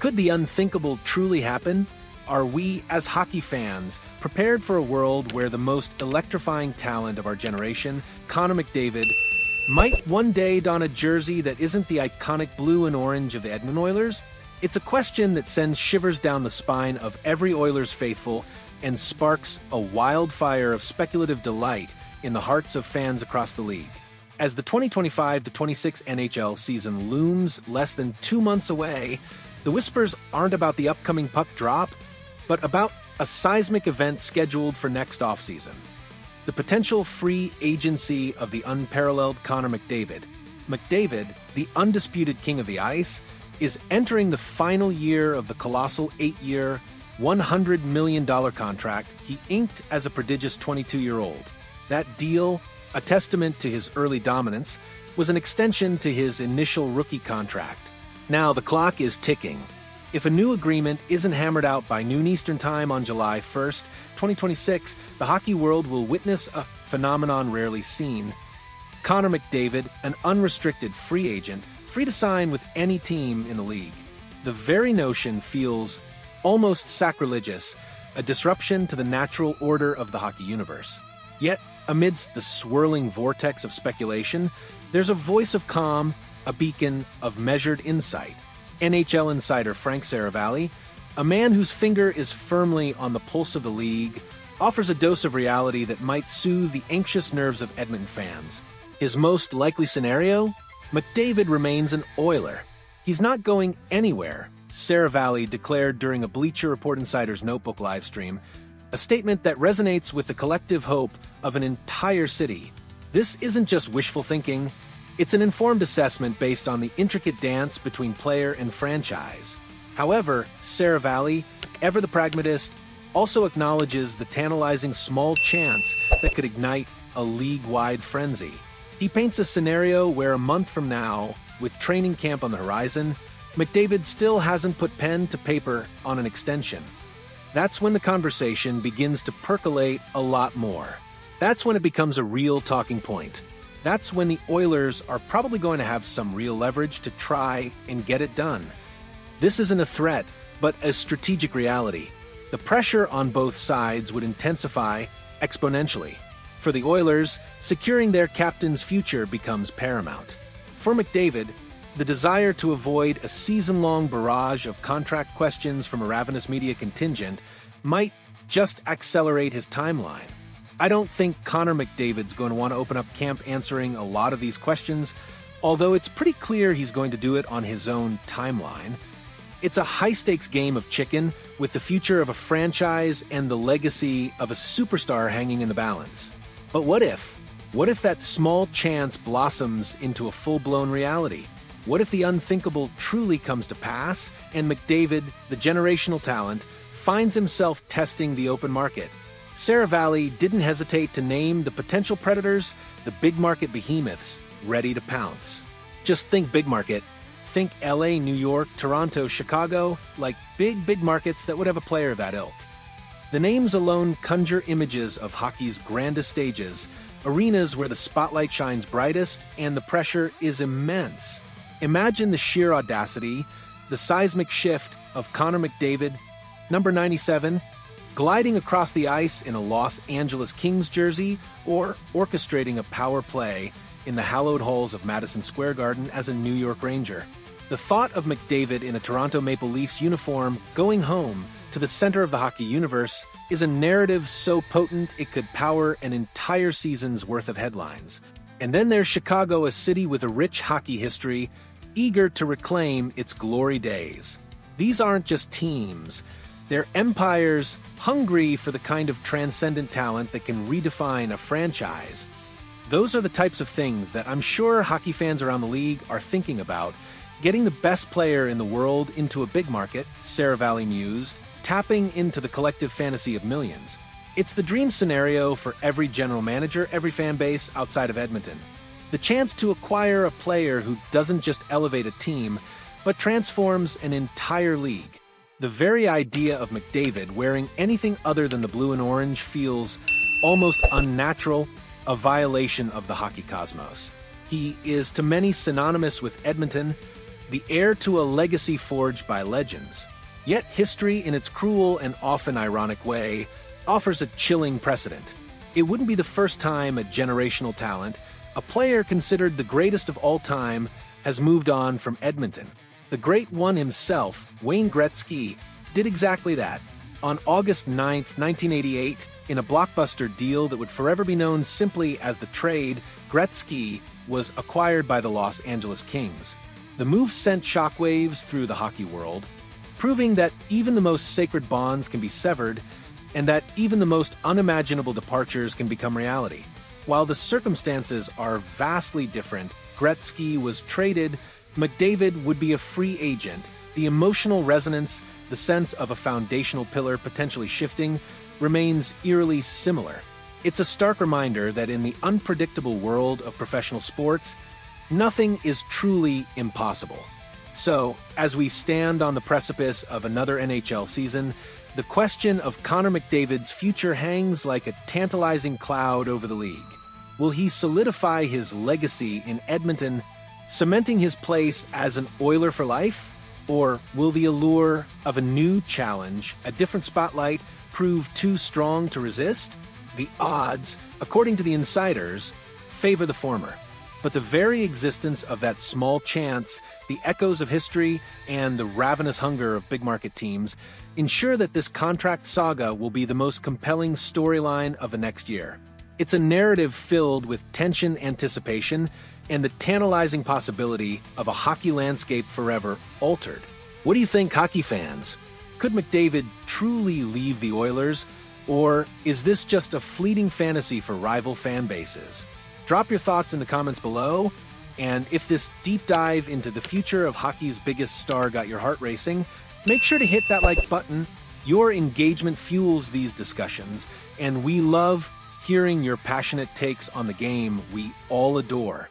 Could the unthinkable truly happen? Are we, as hockey fans, prepared for a world where the most electrifying talent of our generation, Connor McDavid, might one day don a jersey that isn't the iconic blue and orange of the Edmonton Oilers? It's a question that sends shivers down the spine of every Oilers faithful and sparks a wildfire of speculative delight in the hearts of fans across the league. As the 2025-26 NHL season looms less than 2 months away, the whispers aren't about the upcoming puck drop, but about a seismic event scheduled for next offseason. The potential free agency of the unparalleled Connor McDavid. McDavid, the undisputed king of the ice, is entering the final year of the colossal 8-year, $100 million contract he inked as a prodigious 22-year-old. That deal, a testament to his early dominance, was an extension to his initial rookie contract. Now the clock is ticking. If a new agreement isn't hammered out by noon Eastern Time on July 1st, 2026, the hockey world will witness a phenomenon rarely seen. Connor McDavid, an unrestricted free agent, free to sign with any team in the league. The very notion feels almost sacrilegious, a disruption to the natural order of the hockey universe. Yet, amidst the swirling vortex of speculation, there's a voice of calm, a beacon of measured insight. NHL insider Frank Saravalli, a man whose finger is firmly on the pulse of the league, offers a dose of reality that might soothe the anxious nerves of Edmonton fans. His most likely scenario? McDavid remains an Oiler. He's not going anywhere, Saravalli declared during a Bleacher Report Insider's Notebook livestream, a statement that resonates with the collective hope of an entire city. This isn't just wishful thinking. It's an informed assessment based on the intricate dance between player and franchise. However, Saravalli, ever the pragmatist, also acknowledges the tantalizing small chance that could ignite a league-wide frenzy. He paints a scenario where a month from now, with training camp on the horizon, McDavid still hasn't put pen to paper on an extension. That's when the conversation begins to percolate a lot more. That's when it becomes a real talking point. That's when the Oilers are probably going to have some real leverage to try and get it done. This isn't a threat, but a strategic reality. The pressure on both sides would intensify exponentially. For the Oilers, securing their captain's future becomes paramount. For McDavid, the desire to avoid a season-long barrage of contract questions from a ravenous media contingent might just accelerate his timeline. I don't think Connor McDavid's going to want to open up camp answering a lot of these questions, although it's pretty clear he's going to do it on his own timeline. It's a high-stakes game of chicken with the future of a franchise and the legacy of a superstar hanging in the balance. But what if? What if that small chance blossoms into a full-blown reality? What if the unthinkable truly comes to pass and McDavid, the generational talent, finds himself testing the open market? Saravalli didn't hesitate to name the potential predators, the big market behemoths, ready to pounce. Just think big market. Think LA, New York, Toronto, Chicago, like big markets that would have a player of that ilk. The names alone conjure images of hockey's grandest stages, arenas where the spotlight shines brightest and the pressure is immense. Imagine the sheer audacity, the seismic shift of Connor McDavid, number 97, gliding across the ice in a Los Angeles Kings jersey, or orchestrating a power play in the hallowed halls of Madison Square Garden as a New York Ranger. The thought of McDavid in a Toronto Maple Leafs uniform going home to the center of the hockey universe is a narrative so potent it could power an entire season's worth of headlines. And then there's Chicago, a city with a rich hockey history, eager to reclaim its glory days. These aren't just teams. They're empires hungry for the kind of transcendent talent that can redefine a franchise. Those are the types of things that I'm sure hockey fans around the league are thinking about. Getting the best player in the world into a big market, Saravalli mused, tapping into the collective fantasy of millions. It's the dream scenario for every general manager, every fan base outside of Edmonton. The chance to acquire a player who doesn't just elevate a team, but transforms an entire league. The very idea of McDavid wearing anything other than the blue and orange feels almost unnatural, a violation of the hockey cosmos. He is to many synonymous with Edmonton, the heir to a legacy forged by legends. Yet history, in its cruel and often ironic way, offers a chilling precedent. It wouldn't be the first time a generational talent, a player considered the greatest of all time, has moved on from Edmonton. The Great One himself, Wayne Gretzky, did exactly that. On August 9, 1988, in a blockbuster deal that would forever be known simply as the trade, Gretzky was acquired by the Los Angeles Kings. The move sent shockwaves through the hockey world, proving that even the most sacred bonds can be severed, and that even the most unimaginable departures can become reality. While the circumstances are vastly different, Gretzky was traded, McDavid would be a free agent. The emotional resonance, the sense of a foundational pillar potentially shifting, remains eerily similar. It's a stark reminder that in the unpredictable world of professional sports, nothing is truly impossible. So, as we stand on the precipice of another NHL season, the question of Connor McDavid's future hangs like a tantalizing cloud over the league. Will he solidify his legacy in Edmonton, cementing his place as an Oiler for life? Or will the allure of a new challenge, a different spotlight, prove too strong to resist? The odds, according to the insiders, favor the former. But the very existence of that small chance, the echoes of history, and the ravenous hunger of big-market teams ensure that this contract saga will be the most compelling storyline of the next year. It's a narrative filled with tension, anticipation, and the tantalizing possibility of a hockey landscape forever altered. What do you think, hockey fans? Could McDavid truly leave the Oilers, or is this just a fleeting fantasy for rival fan bases? Drop your thoughts in the comments below, and if this deep dive into the future of hockey's biggest star got your heart racing, make sure to hit that like button. Your engagement fuels these discussions, and we love hearing your passionate takes on the game we all adore.